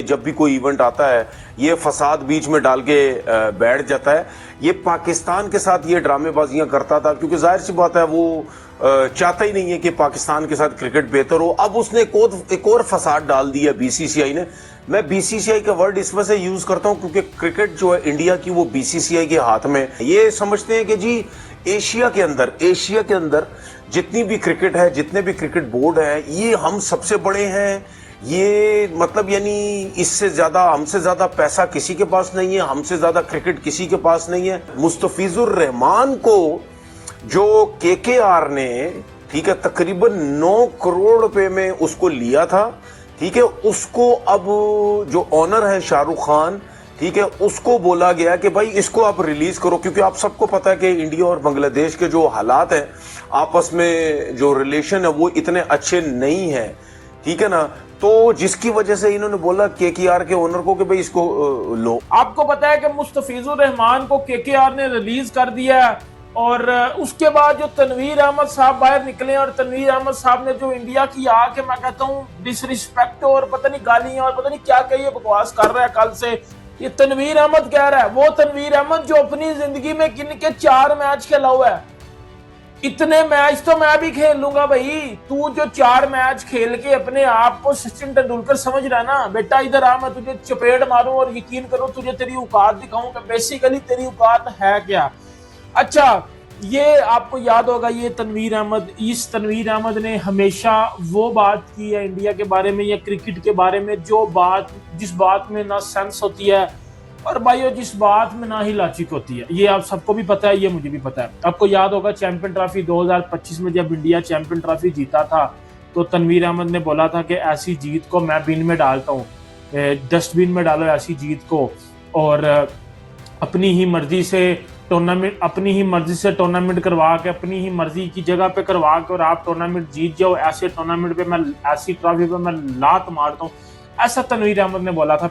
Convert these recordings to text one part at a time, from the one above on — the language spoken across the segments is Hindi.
जब भी कोई इवेंट आता है ये फसाद बीच में डाल के बैठ जाता है। ये पाकिस्तान के साथ ये ड्रामेबाजियां करता था क्योंकि जाहिर सी बात है वो चाहता ही नहीं है कि पाकिस्तान के साथ क्रिकेट बेहतर हो। अब उसने एक और फसाद डाल दिया बीसीसीआई ने। मैं बीसीसीआई का वर्ड इस वजह से यूज करता हूं क्योंकि क्रिकेट जो है इंडिया की वो बीसीसीआई के हाथ में। ये समझते हैं कि जी एशिया के अंदर जितनी भी क्रिकेट है, जितने भी क्रिकेट बोर्ड है, ये हम सबसे बड़े हैं। ये मतलब यानी इससे ज्यादा, हमसे ज्यादा पैसा किसी के पास नहीं है, हमसे ज्यादा क्रिकेट किसी के पास नहीं है। मुस्तफिजुर रहमान को जो केकेआर ने, ठीक है, तकरीबन 9 करोड़ रुपए में उसको लिया था, ठीक है, उसको अब जो ऑनर है शाहरुख खान, ठीक है, उसको बोला गया कि भाई इसको आप रिलीज करो क्योंकि आप सबको पता है कि इंडिया और बांग्लादेश के जो हालात हैं, आपस में जो रिलेशन है वो इतने अच्छे नहीं है, ठीक है ना। तो जिसकी वजह से इन्होंने बोला केकेआर के ओनर को कि भाई इसको लो। आपको पता है कि मुस्तफिजुर रहमान को केकेआर ने रिलीज कर दिया और उसके बाद जो तनवीर अहमद साहब बाहर निकले और तनवीर अहमद साहब ने जो इंडिया की आके, मैं कहता हूँ डिसरिस्पेक्ट और पता नहीं गालियां और पता नहीं क्या क्या बकवास कर रहा है कल से। ये तनवीर अहमद कह रहा है, वो तनवीर अहमद जो अपनी जिंदगी में किनके 4 मैच खेला हुआ है। इतने मैच तो मैं भी खेल लूंगा भाई। तू जो 4 मैच खेल के अपने आप को सचिन तेंदुलकर समझ रहा है ना, बेटा इधर आ, मैं तुझे चपेट मारूं और यकीन करो तुझे तेरी औकात दिखाऊं कि बेसिकली तेरी औकात है क्या। अच्छा, ये आपको याद होगा, ये तनवीर अहमद ने हमेशा वो बात की है इंडिया के बारे में या क्रिकेट के बारे में जिस बात में ना सेंस होती है और भाइयों जिस बात में ना ही लॉजिक होती है। ये आप सबको भी पता है, ये मुझे भी पता है। आपको याद होगा चैंपियन ट्रॉफी 2025 में जब इंडिया चैंपियन ट्रॉफी जीता था तो तनवीर अहमद ने बोला था कि ऐसी जीत को मैं बिन में डालता हूँ, डस्टबिन में डालो ऐसी जीत को, और अपनी ही मर्जी से टूर्नामेंट करवा के, अपनी ही मर्जी की जगह पे करवा के और आप टूर्नामेंट जीत जाओ, ऐसे टूर्नामेंट पे मैं, ऐसी ट्रॉफी पे मैं लात मारता हूँ, ऐसा तनवीर अहमद ने बोला था।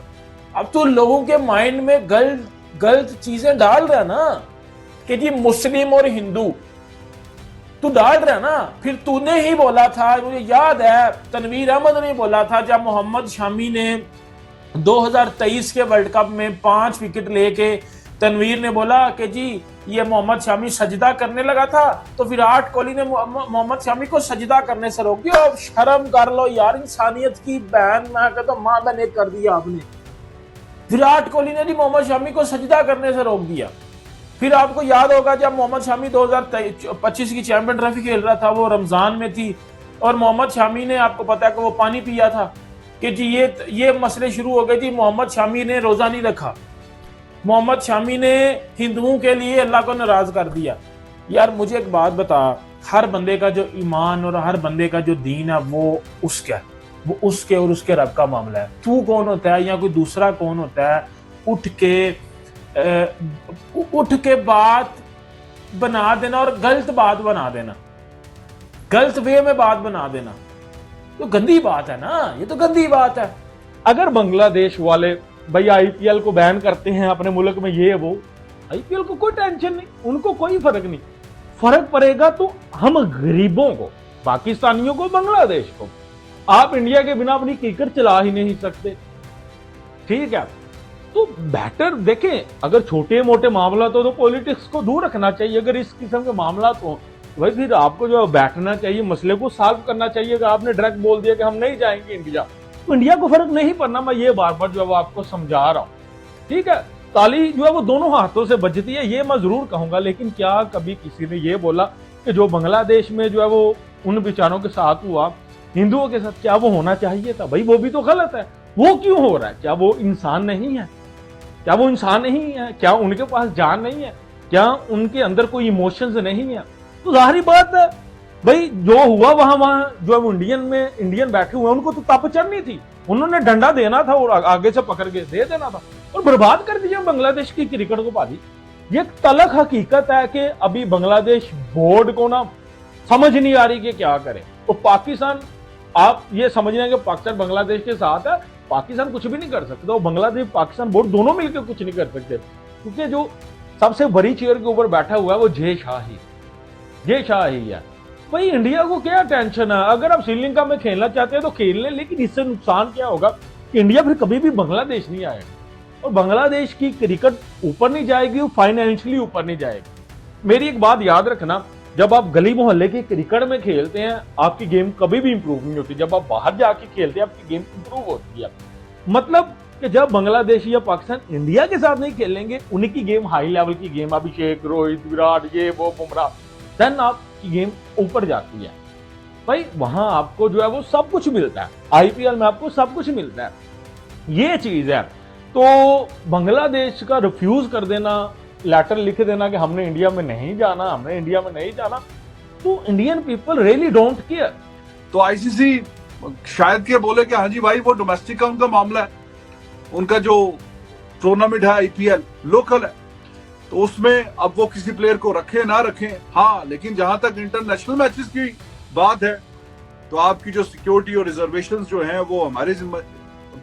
अब तो लोगों के माइंड में गलत चीजें डाल रहा है ना कि जी मुस्लिम और हिंदू तू डाल रहा है ना। फिर तूने ही बोला था, मुझे याद है तनवीर अहमद ने बोला था जब मोहम्मद शामी ने 2023 के वर्ल्ड कप में 5 विकेट लेके तनवीर ने बोला कि जी ये मोहम्मद शामी सजदा करने लगा था तो विराट कोहली ने मोहम्मद शामी को सजदा करने से रोक दिया। अब शर्म कर लो यार, इंसानियत की बहन, मैं कहता हूं मां बहन कर दिया आपने। विराट कोहली ने जी मोहम्मद शामी को सजदा करने से रोक दिया। फिर आपको याद होगा जब मोहम्मद शामी 2025 की चैंपियन ट्रॉफी खेल रहा था, वो रमजान में थी और मोहम्मद शामी ने, आपको पता है कि वो पानी पिया था कि जी ये मसले शुरू हो गए थी। मोहम्मद शामी ने रोजा नहीं रखा, मोहम्मद शामी ने हिंदुओं के लिए अल्लाह को नाराज कर दिया। यार मुझे एक बात बता, हर बंदे का जो ईमान और हर बंदे का जो दीन है वो उसके और उसके रब का मामला है। तू कौन होता है या कोई दूसरा कौन होता है उठ के बात बना देना और गलत बात बना देना, गलत वे में बात बना देना, तो गंदी बात है ना, ये तो गंदी बात है। अगर बांग्लादेश वाले भाई आईपीएल को बैन करते हैं अपने मुल्क में, ये वो, आईपीएल को कोई टेंशन नहीं, उनको कोई फर्क नहीं। फर्क पड़ेगा तो हम गरीबों को, पाकिस्तानियों को, बांग्लादेश को। आप इंडिया के बिना अपनी क्रिकेट चला ही नहीं सकते, ठीक है। तो बेटर देखें, अगर छोटे मोटे मामला तो पॉलिटिक्स को दूर रखना चाहिए। अगर इस किस्म के मामला तो भाई फिर आपको जो बैठना चाहिए, मसले को सॉल्व करना चाहिए। अगर आपने डायरेक्ट बोल दिया कि हम नहीं जाएंगे इंडिया, तो इंडिया को फर्क नहीं पड़ना। मैं ये बार बार जो है वो आपको समझा रहा हूँ, ठीक है। ताली जो है वो दोनों हाथों से बजती है, ये मैं जरूर कहूंगा। लेकिन क्या कभी किसी ने ये बोला कि जो बांग्लादेश में जो है वो उन बेचारों के साथ हुआ, हिंदुओं के साथ, क्या वो होना चाहिए था? भाई वो भी तो गलत है। वो क्यों हो रहा है? क्या वो इंसान नहीं है? क्या वो इंसान नहीं है? क्या उनके पास जान नहीं है? क्या उनके अंदर कोई इमोशंस नहीं है? तो जाहिर बात है भाई, जो हुआ वहां जो वो इंडियन बैठे हुए उनको तो तप चढ़नी थी, उन्होंने डंडा देना था और आगे से पकड़ के दे देना था और बर्बाद कर दिया बांग्लादेश की क्रिकेट को। भाजी ये तलख हकीकत है कि अभी बांग्लादेश बोर्ड को ना समझ नहीं आ रही कि क्या करे। तो पाकिस्तान, आप ये समझ रहे हैं कि पाकिस्तान बांग्लादेश के साथ है, पाकिस्तान कुछ भी नहीं कर सकता। और बांग्लादेश पाकिस्तान बोर्ड दोनों मिलकर कुछ नहीं कर सकते, क्योंकि जो सबसे बड़ी चेयर के ऊपर बैठा हुआ है वो जय शाह ही है। भाई इंडिया को क्या टेंशन है? अगर आप श्रीलंका में खेलना चाहते हैं तो खेल लें, लेकिन इससे नुकसान क्या होगा? कि इंडिया फिर कभी भी बांग्लादेश नहीं आएगा और बांग्लादेश की क्रिकेट ऊपर नहीं जाएगी, वो फाइनेंशियली ऊपर नहीं जाएगी। मेरी एक बात याद रखना, जब आप गली मोहल्ले की क्रिकेट में खेलते हैं आपकी गेम कभी भी इंप्रूव नहीं होती, जब आप बाहर जाके खेलते हैं आपकी गेम इंप्रूव होती है। मतलब कि जब बांग्लादेश या पाकिस्तान इंडिया के साथ नहीं खेलेंगे, उनकी गेम हाई लेवल की गेम, अभिषेक, रोहित, विराट, ये वो, बुमराह, देन आपकी गेम ऊपर जाती है। भाई वहां आपको जो है वो सब कुछ मिलता है, आईपीएल में आपको सब कुछ मिलता है, ये चीज है। तो बांग्लादेश का रिफ्यूज कर देना, लेटर लिख देना कि हमने इंडिया में नहीं जाना, हमने इंडिया में नहीं जाना, तो Indian people really don't care. तो आईसीसी शायद के बोले कि हाँ जी भाई वो डोमेस्टिक का उनका मामला है, उनका जो टूर्नामेंट है आईपीएल लोकल है, तो उसमें अब वो किसी प्लेयर को रखें ना रखें, हाँ, लेकिन जहां तक इंटरनेशनल मैचेस की बात है तो आपकी जो सिक्योरिटी और रिजर्वेशन जो हैं वो हमारे जिम्मे,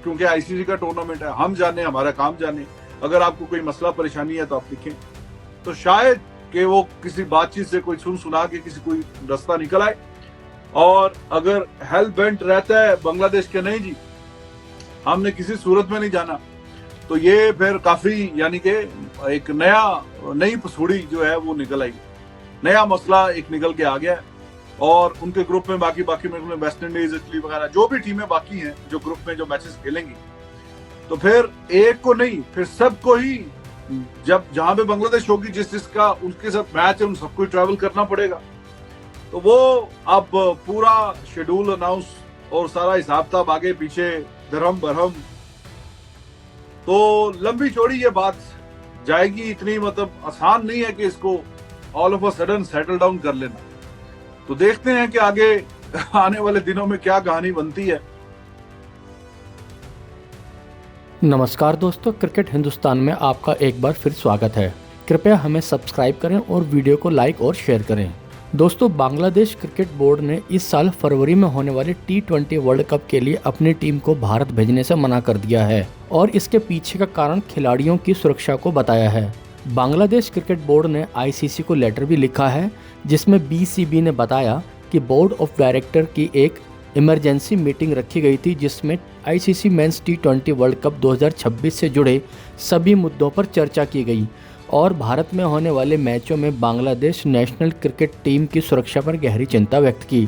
क्योंकि आईसीसी का टूर्नामेंट है, हम जाने, हमारा काम जाने। अगर आपको कोई मसला परेशानी है तो आप लिखें, तो शायद कि वो किसी बातचीत से कोई सुना के किसी कोई रास्ता निकल आए। और अगर हेल्प बेंट रहता है बांग्लादेश के नहीं जी हमने किसी सूरत में नहीं जाना, तो ये फिर काफी यानी कि एक नई पसूड़ी जो है वो निकल आई, नया मसला एक निकल के आ गया। और उनके ग्रुप में बाकी में वेस्ट इंडीज, इटली वगैरह जो भी टीमें बाकी हैं जो ग्रुप में जो मैचेस खेलेंगी, तो फिर एक को नहीं फिर सबको ही, जब जहां पे बांग्लादेश होगी जिसका उनके साथ मैच है उन सबको ट्रैवल करना पड़ेगा। तो वो अब पूरा शेड्यूल अनाउंस और सारा हिसाब किताब आगे पीछे धर्म बरहम, तो लंबी चौड़ी ये बात जाएगी, इतनी मतलब आसान नहीं है कि इसको all of a sudden settle down कर लेना। तो देखते हैं कि आगे आने वाले दिनों में क्या कहानी बनती है। नमस्कार दोस्तों, क्रिकेट हिंदुस्तान में आपका एक बार फिर स्वागत है। कृपया हमें सब्सक्राइब करें और वीडियो को लाइक और शेयर करें। दोस्तों, बांग्लादेश क्रिकेट बोर्ड ने इस साल फरवरी में होने वाले T20 वर्ल्ड कप के लिए अपनी टीम को भारत भेजने से मना कर दिया है और इसके पीछे का कारण खिलाड़ियों की सुरक्षा को बताया है। बांग्लादेश क्रिकेट बोर्ड ने आईसीसी को लेटर भी लिखा है जिसमें बीसीबी ने बताया कि बोर्ड ऑफ डायरेक्टर की एक इमरजेंसी मीटिंग रखी गई थी जिसमें ICC men's T20 world cup 2026 से जुड़े सभी मुद्दों पर चर्चा की गई और भारत में होने वाले मैचों में बांग्लादेश नेशनल क्रिकेट टीम की सुरक्षा पर गहरी चिंता व्यक्त की।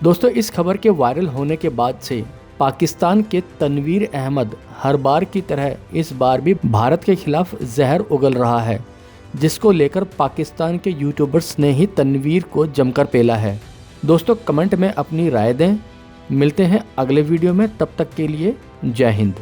दोस्तों, इस खबर के वायरल होने के बाद से पाकिस्तान के तनवीर अहमद हर बार की तरह इस बार भी भारत के खिलाफ जहर उगल रहा है, जिसको लेकर पाकिस्तान के यूट्यूबर्स ने ही तनवीर को जमकर पेला है। दोस्तों, कमेंट में अपनी राय दें। मिलते हैं अगले वीडियो में, तब तक के लिए जय हिंद।